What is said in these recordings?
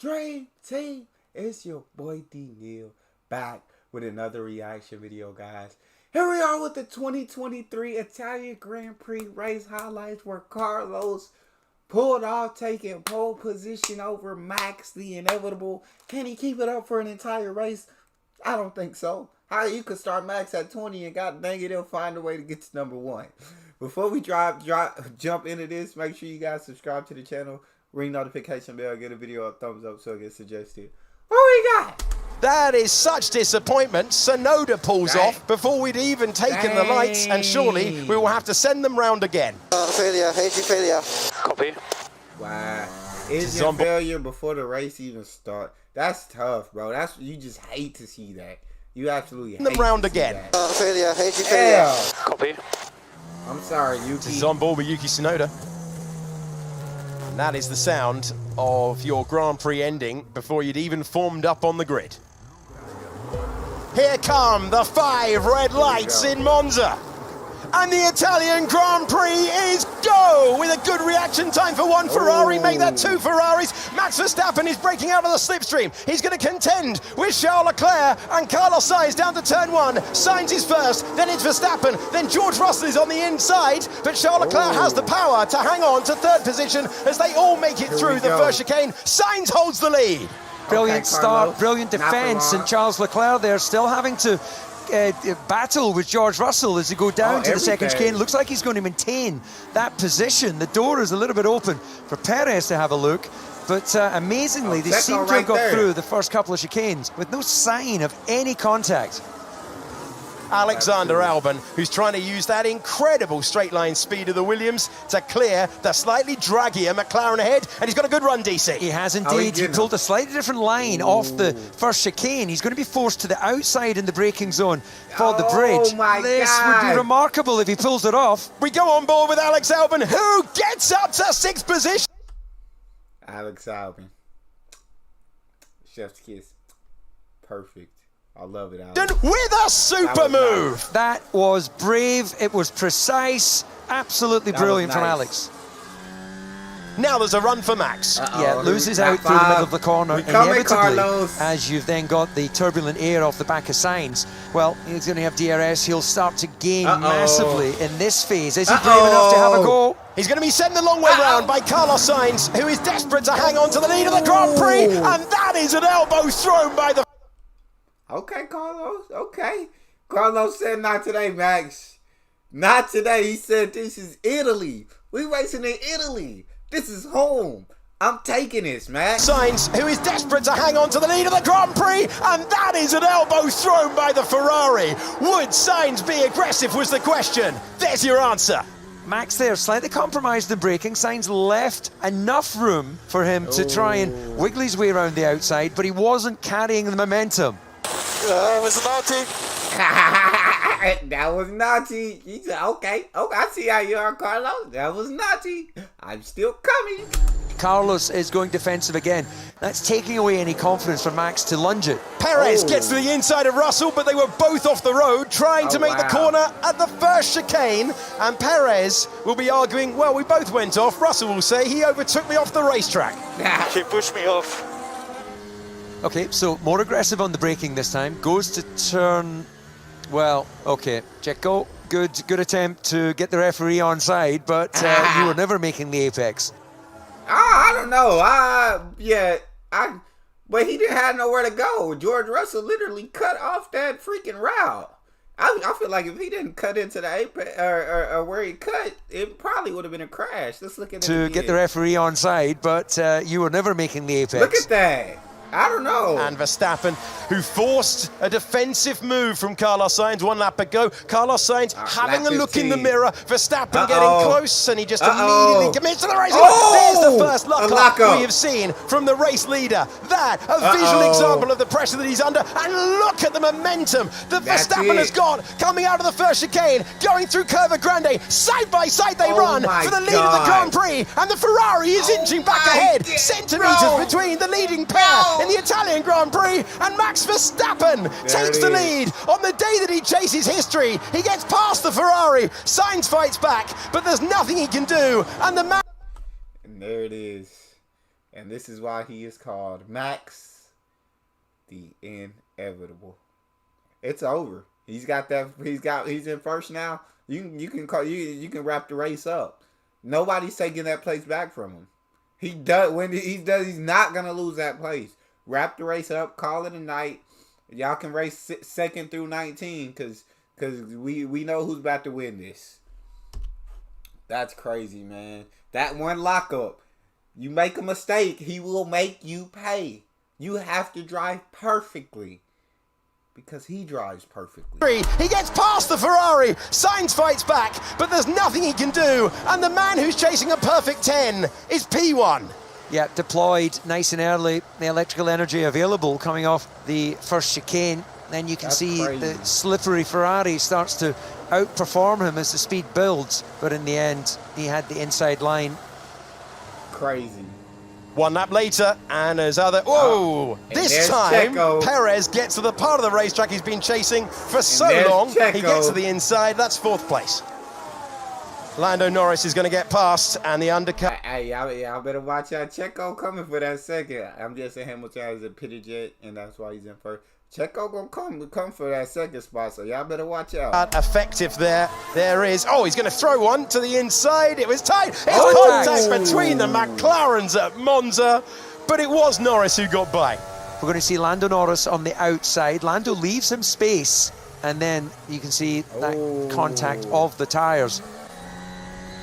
Dream Team. It's your boy Neal back with another reaction video, guys. Here we are with the 2023 Italian Grand Prix race highlights where Carlos pulled off, taking pole position over Max, the inevitable. Can he keep it up for an entire race? I don't think so. How you could start Max at 20 and god dang it, he'll find a way to get to number 1. Before we jump into this, make sure you guys subscribe to the channel, ring notification bell, get a video a thumbs up so it gets suggested. What we got? That is such disappointment. Sonoda pulls off before we'd even taken the lights, and surely we will have to send them round again. Failure, engine failure. Copy. Wow. Engine failure before the race even starts. That's tough, bro. That's, you just hate to see that. You absolutely hate them round to see again. That. Failure, engine failure. Copy. I'm sorry, Yuki. This is on board with Yuki Tsunoda. And that is the sound of your Grand Prix ending before you'd even formed up on the grid. Here come the 5 red lights in Monza. And the Italian Grand Prix is go! With a good reaction time for one Ferrari, make that 2 Ferraris. Max Verstappen is breaking out of the slipstream. He's going to contend with Charles Leclerc and Carlos Sainz down to turn 1. Sainz is first, then it's Verstappen, then George Russell is on the inside, but Charles Leclerc has the power to hang on to 3rd position as they all make it through the first chicane. Sainz holds the lead. Brilliant start, brilliant defence, and Charles Leclerc there still having to battle with George Russell as they go down to the second chicane. Looks like he's going to maintain that position. The door is a little bit open for Perez to have a look, but amazingly they seem to have got through the first couple of chicanes with no sign of any contact. Alexander Albon, who's trying to use that incredible straight line speed of the Williams to clear the slightly draggier McLaren ahead, and he's got a good run, DC. He has indeed. He pulled a slightly different line off the first chicane. He's going to be forced to the outside in the braking zone for the bridge. This would be remarkable if he pulls it off. We go on board with Alex Albon, who gets up to 6th position. Alex Albon. Chef's kiss. Perfect. I love it, Alex. With a super move. That was brave. It was precise. Absolutely brilliant from Alex. Now there's a run for Max. Yeah, loses out through the middle of the corner inevitably, as you've then got the turbulent air off the back of Sainz. Well, he's going to have DRS. He'll start to gain massively in this phase. Is he brave enough to have a go? He's going to be sent the long way round by Carlos Sainz, who is desperate to hang on to the lead of the Grand Prix, and that is an elbow thrown by the... Okay, Carlos. Okay. Carlos said not today, Max. Not today. He said this is Italy. We racing in Italy. This is home. I'm taking this, Max. Sainz, who is desperate to hang on to the lead of the Grand Prix, and that is an elbow thrown by the Ferrari. Would Sainz be aggressive was the question. There's your answer. Max there slightly compromised in braking. Sainz left enough room for him to try and wiggle his way around the outside, but he wasn't carrying the momentum. That was naughty. That was naughty. He said, okay, I see how you are, Carlos. That was naughty. I'm still coming. Carlos is going defensive again. That's taking away any confidence from Max to lunge it. Perez gets to the inside of Russell, but they were both off the road, trying to make the corner at the first chicane. And Perez will be arguing, well, we both went off. Russell will say he overtook me off the racetrack. He pushed me off. Okay, so more aggressive on the braking this time. Goes to turn... Well, okay, Checo, good attempt to get the referee on side, but you were never making the apex. I don't know. But he didn't have nowhere to go. George Russell literally cut off that freaking route. I feel like if he didn't cut into the apex or where he cut, it probably would have been a crash. Let's look at it to get the referee on side, but you were never making the apex. Look at that. I don't know. And Verstappen, who forced a defensive move from Carlos Sainz 1 lap ago. Carlos Sainz having a look in the mirror. Verstappen getting close, and he just immediately commits to the race. There's the first lock-up we have seen from the race leader. That, a visual example of the pressure that he's under. And look at the momentum that Verstappen has got coming out of the first chicane, going through Curva Grande. Side by side they run for the lead of the Grand Prix, and the Ferrari is inching back ahead, centimetres between the leading pair in the Italian Grand Prix, and Max Verstappen takes the lead on the day that he chases history. He gets past the Ferrari. Sainz fights back, but there's nothing he can do, and the man... And there it is. And this is why he is called Max the Inevitable. It's over. He's in first now. You can wrap the race up. Nobody's taking that place back from him. He's not gonna lose that place. Wrap the race up, call it a night. Y'all can race second through 19 because we know who's about to win this. That's crazy, man. That one lockup. You make a mistake, he will make you pay. You have to drive perfectly. Because he drives perfectly. He gets past the Ferrari. Sainz fights back, but there's nothing he can do. And the man who's chasing a perfect 10 is P1. Yeah, deployed nice and early. The electrical energy available coming off the first chicane. Then you can see crazy. The slippery Ferrari starts to outperform him as the speed builds. But in the end, he had the inside line. Crazy. One lap later, and there's other... Whoa! This time, Perez gets to the part of the racetrack he's been chasing for so long. He gets to the inside. That's fourth place. Lando Norris is going to get past, and the undercut... Hey, y'all better watch out. Checo coming for that second. I'm just saying Hamilton has a pity jet, and that's why he's in first. Checo gonna come for that second spot, so y'all better watch out. Effective there. There is. Oh, he's going to throw one to the inside. It was tight. It's contact between the McLarens at Monza, but it was Norris who got by. We're going to see Lando Norris on the outside. Lando leaves him space, and then you can see that contact of the tyres.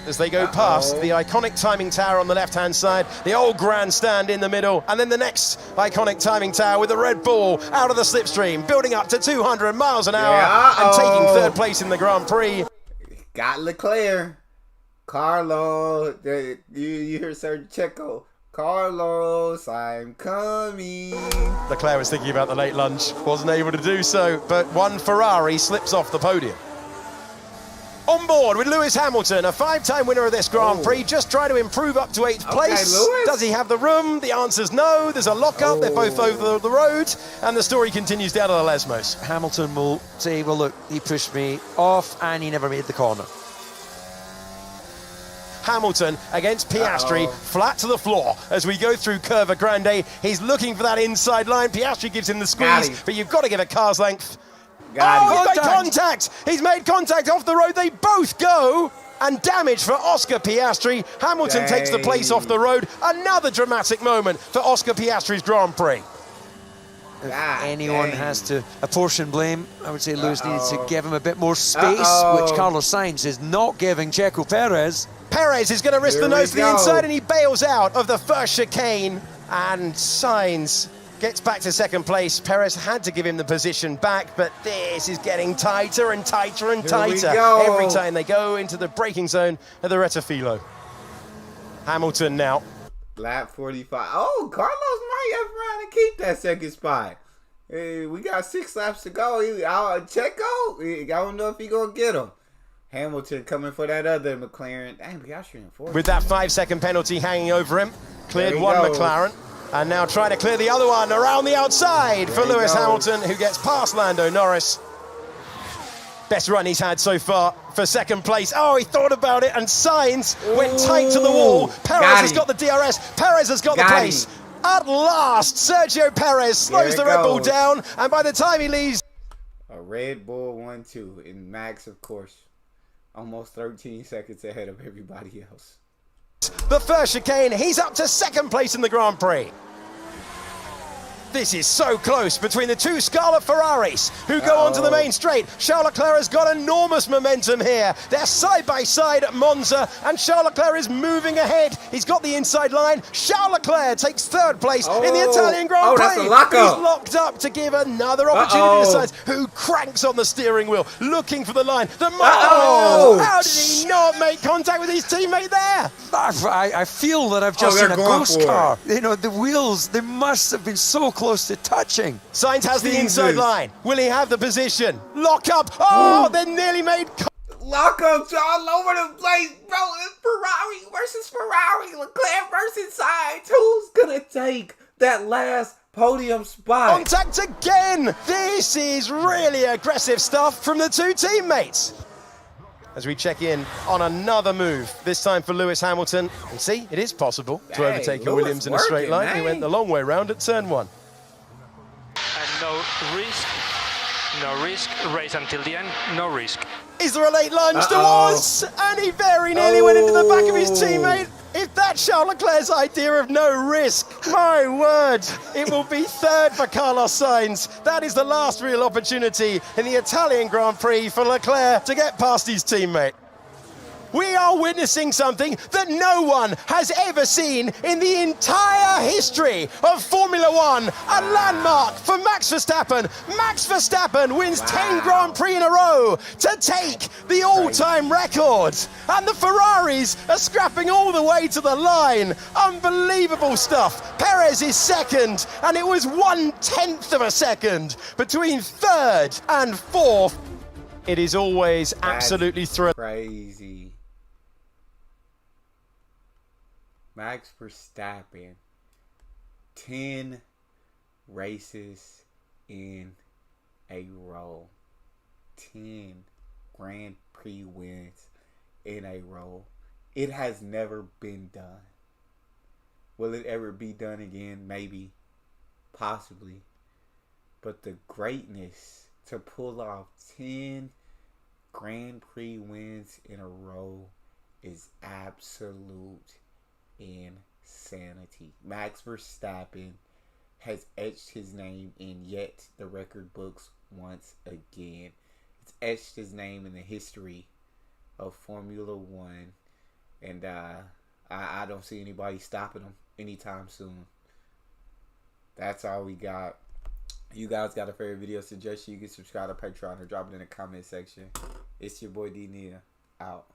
As they go past the iconic timing tower on the left-hand side, the old grandstand in the middle, and then the next iconic timing tower with the Red Bull out of the slipstream, building up to 200 miles an hour and taking third place in the Grand Prix. Got Leclerc. Carlos, you hear Sergio Checo. Carlos, I'm coming. Leclerc was thinking about the late lunch, wasn't able to do so, but one Ferrari slips off the podium. On board with Lewis Hamilton, a 5-time winner of this Grand Prix, just trying to improve up to 8th place. Lewis. Does he have the room? The answer's no. There's a lockup. They're both over the road, and the story continues down to the Lesmos. Hamilton will say, well, look, he pushed me off, and he never made the corner. Hamilton against Piastri, flat to the floor as we go through Curva Grande. He's looking for that inside line. Piastri gives him the squeeze, but you've got to give it car's length. He's made contact! He's made contact off the road. They both go. And damage for Oscar Piastri. Hamilton takes the place off the road. Another dramatic moment for Oscar Piastri's Grand Prix. If anyone has to apportion blame, I would say Lewis needed to give him a bit more space, which Carlos Sainz is not giving Checo Perez. Perez is going to risk the nose to the inside, and he bails out of the first chicane. And Sainz gets back to second place. Perez had to give him the position back, but this is getting tighter and tighter and tighter every time they go into the braking zone at the Rettifilo. Hamilton now. Lap 45. Oh, Carlos might have around and keep that second spot. Hey, we got 6 laps to go. Checo, I don't know if he's going to get him. Hamilton coming for that other McLaren. Dang, Piastri in fourth. With that 5-second penalty hanging over him, cleared one McLaren. And now trying to clear the other one around the outside for Lewis Hamilton, who gets past Lando Norris. Best run he's had so far for second place. Oh, he thought about it, and Sainz went tight to the wall. Perez has got the DRS. Perez has got the place. At last, Sergio Perez slows the Red Bull down, and by the time he leaves... A Red Bull 1-2, and Max, of course, almost 13 seconds ahead of everybody else. The first chicane, he's up to second place in the Grand Prix. This is so close between the two Scarlet Ferraris who go onto the main straight. Charles Leclerc has got enormous momentum here. They're side by side at Monza, and Charles Leclerc is moving ahead. He's got the inside line. Charles Leclerc takes third place in the Italian Grand Prix. That's a lockup. He's locked up to give another opportunity to Sainz, who cranks on the steering wheel, looking for the line. How did he not make contact with his teammate there? I feel that I've just seen a ghost car. You know, the wheels, they must have been so close to touching. Sainz has the inside line. Will he have the position? Lock up. Oh, they nearly made... Lockups all over the place, bro. It's Ferrari versus Ferrari. Leclerc versus Sainz. Who's going to take that last podium spot? Contact again. This is really aggressive stuff from the two teammates. as we check in on another move, this time for Lewis Hamilton. And see, it is possible to overtake a Williams in a straight line. He went the long way round at turn 1. And no risk, race until the end, no risk. Is there a late lunge? There was! And he very nearly went into the back of his teammate. If that's Charles Leclerc's idea of no risk, my word, it will be third for Carlos Sainz. That is the last real opportunity in the Italian Grand Prix for Leclerc to get past his teammate. We are witnessing something that no one has ever seen in the entire history of Formula One. A landmark for Max Verstappen. Max Verstappen wins 10 Grand Prix in a row to take the all-time record. And the Ferraris are scrapping all the way to the line. Unbelievable stuff. Perez is second, and it was 1/10 of a second between third and fourth. It is always absolutely thrilling. Crazy. Max Verstappen, 10 races in a row. 10 Grand Prix wins in a row. It has never been done. Will it ever be done again? Maybe. Possibly. But the greatness to pull off 10 Grand Prix wins in a row is absolute insanity. Max Verstappen has etched his name in yet the record books once again. It's etched his name in the history of Formula One, and I don't see anybody stopping him anytime soon. That's all we got. You guys got a favorite video suggestion? You can subscribe to Patreon or drop it in the comment section. It's your boy D Neal out.